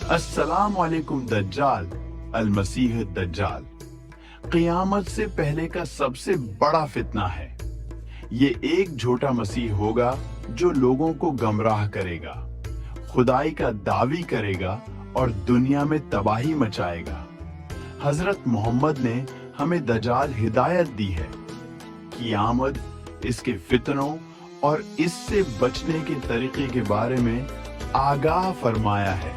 अस्सलाम वालेकुम दज्जाल, अल मसीह दज्जाल क़ियामत से पहले का सबसे बड़ा फितना है। ये एक झूठा मसीह होगा जो लोगों को गमराह करेगा, खुदाई का दावी करेगा और दुनिया में तबाही मचाएगा। हजरत मोहम्मद ने हमें दज्जाल हिदायत दी है। क़ियामत, इसके फितनों और इससे बचने के तरीके के बारे में आगाह फरमाया है।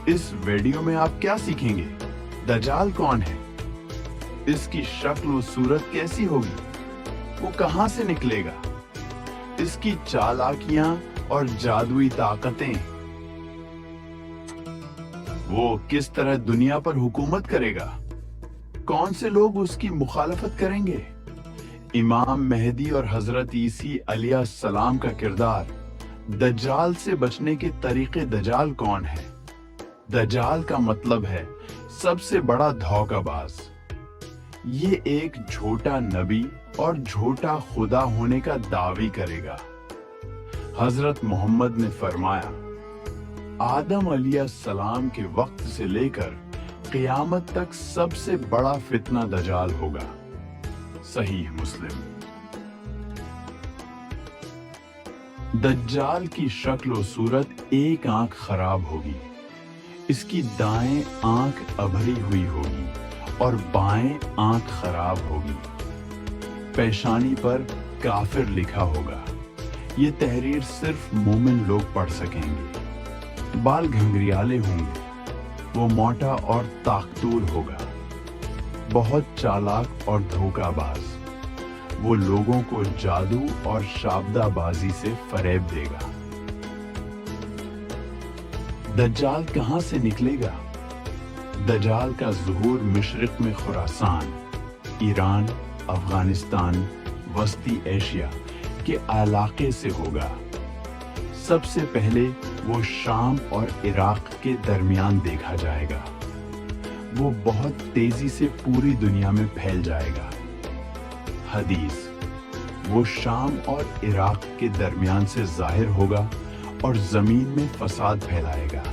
इस वीडियो में आप क्या सीखेंगे? दज्जाल कौन है? इसकी शक्ल और सूरत कैसी होगी? वो कहां से निकलेगा? इसकी चालाकियां और जादुई ताकतें, वो किस तरह दुनिया पर हुकूमत करेगा? कौन से लोग उसकी मुखालफत करेंगे? इमाम मेहदी और हजरत ईसी अलैहिस्सलाम का किरदार, दज्जाल से बचने के तरीके। दज्जाल कौन है? दज्जाल का मतलब है सबसे बड़ा धोखाबाज। ये एक झूठा नबी और झूठा खुदा होने का दावी करेगा। हजरत मोहम्मद ने फरमाया, आदम अलैहिस्सलाम के वक्त से लेकर क़ियामत तक सबसे बड़ा फितना दज्जाल होगा। सहीह मुस्लिम। दज्जाल की शक्ल और सूरत, एक आंख खराब होगी, इसकी दाएं आंख अभरी हुई होगी और बाएं आंख खराब होगी। पेशानी पर काफिर लिखा होगा। ये तहरीर सिर्फ मोमिन लोग पढ़ सकेंगे। बाल घंघरियाले होंगे। वो मोटा और ताकतूर होगा, बहुत चालाक और धोखाबाज। वो लोगों को जादू और शाबदाबाजी से फरेब देगा। दज्जाल कहां से निकलेगा? दज्जाल का ज़ुहूर मशरिक में खुरासान, ईरान, अफगानिस्तान, वस्ती एशिया के इलाके से होगा। सबसे पहले वो शाम और इराक के दरमियान देखा जाएगा। वो बहुत तेजी से पूरी दुनिया में फैल जाएगा। हदीस, वो शाम और इराक के दरमियान से जाहिर होगा और जमीन में फसाद फैलाएगा।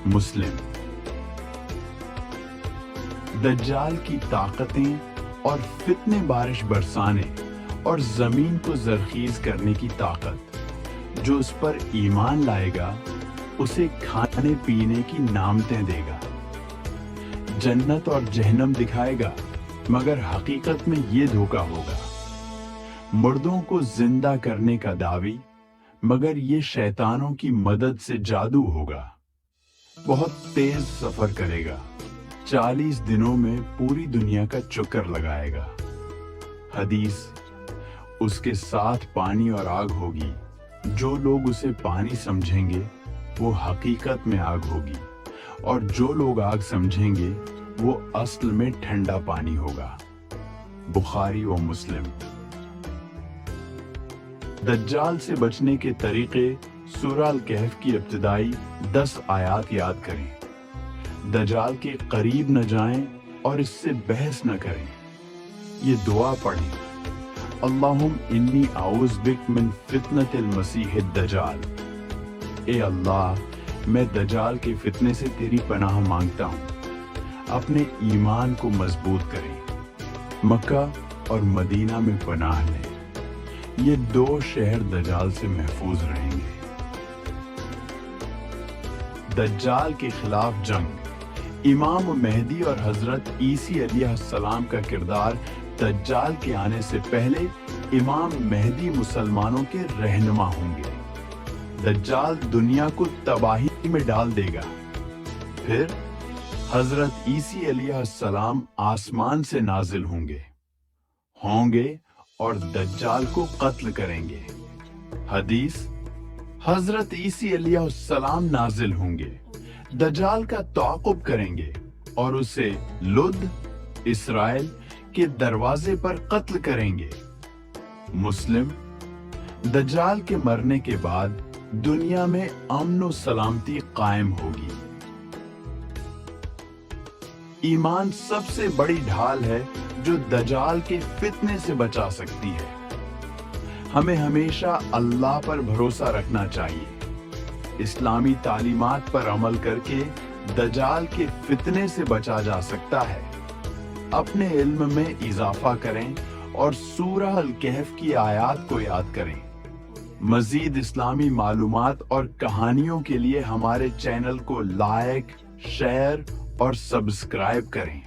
मुस्लिम। दज्जाल की ताकतें और फितने बारिश बरसाने और जमीन को जरखीज करने की ताकत। जो उस पर ईमान लाएगा उसे खाने पीने की नामतें देगा। जन्नत और जहन्नम दिखाएगा, मगर हकीकत में ये धोखा होगा। मुर्दों को जिंदा करने का दावी, मगर ये शैतानों की मदद से जादू होगा। बहुत तेज सफर करेगा। 40 दिनों में पूरी दुनिया का चक्कर लगाएगा। हदीस, उसके साथ पानी और आग होगी। जो लोग उसे पानी समझेंगे वो हकीकत में आग होगी, और जो लोग आग समझेंगे वो असल में ठंडा पानी होगा। बुखारी व मुस्लिम। दज्जाल से बचने के तरीके। सूरह अल कहफ की इब्तिदाई 10 आयात याद करें। दज्जाल के करीब न जाएं और इससे बहस न करें। ये दुआ पढ़ें, अल्लाहुम इन्नी आऊज़ बिक मिन फितनतिल मसीह दज्जाल। ए अल्लाह, मैं दज्जाल के फितने से तेरी पनाह मांगता हूँ। अपने ईमान को मजबूत करें। मक्का और मदीना में पनाह लें। ये 2 शहर दज्जाल से महफूज रहेंगे। दज्जाल के खिलाफ जंग। इमाम मेहदी और हजरत ईसी अलैहिस्सलाम का किरदार। दज्जाल के आने से पहले इमाम मेहदी मुसलमानों के रहनुमा होंगे। दज्जाल दुनिया को तबाही में डाल देगा। फिर हजरत ईसी अलैहिस्सलाम आसमान से नाजिल होंगे और दज्जाल को कत्ल करेंगे। हदीस, हजरत ईसी अलैहिस्सलाम नाजिल होंगे, दज्जाल का ताक़ुब करेंगे और उसे लुद, इसराइल के दरवाजे पर कत्ल करेंगे। मुस्लिम। दज्जाल के मरने के बाद दुनिया में अमन और सलामती कायम होगी। ईमान सबसे बड़ी ढाल है जो दज्जाल के फितने से बचा सकती है। हमें हमेशा अल्लाह पर भरोसा रखना चाहिए। اسلامی تعلیمات پر عمل کر کے دجال کے فتنے سے بچا جا سکتا ہے۔ اپنے علم میں اضافہ کریں اور سورہ الکہف کی آیات کو یاد کریں۔ مزید اسلامی معلومات اور کہانیوں کے لیے ہمارے چینل کو لائک، شیئر اور سبسکرائب کریں۔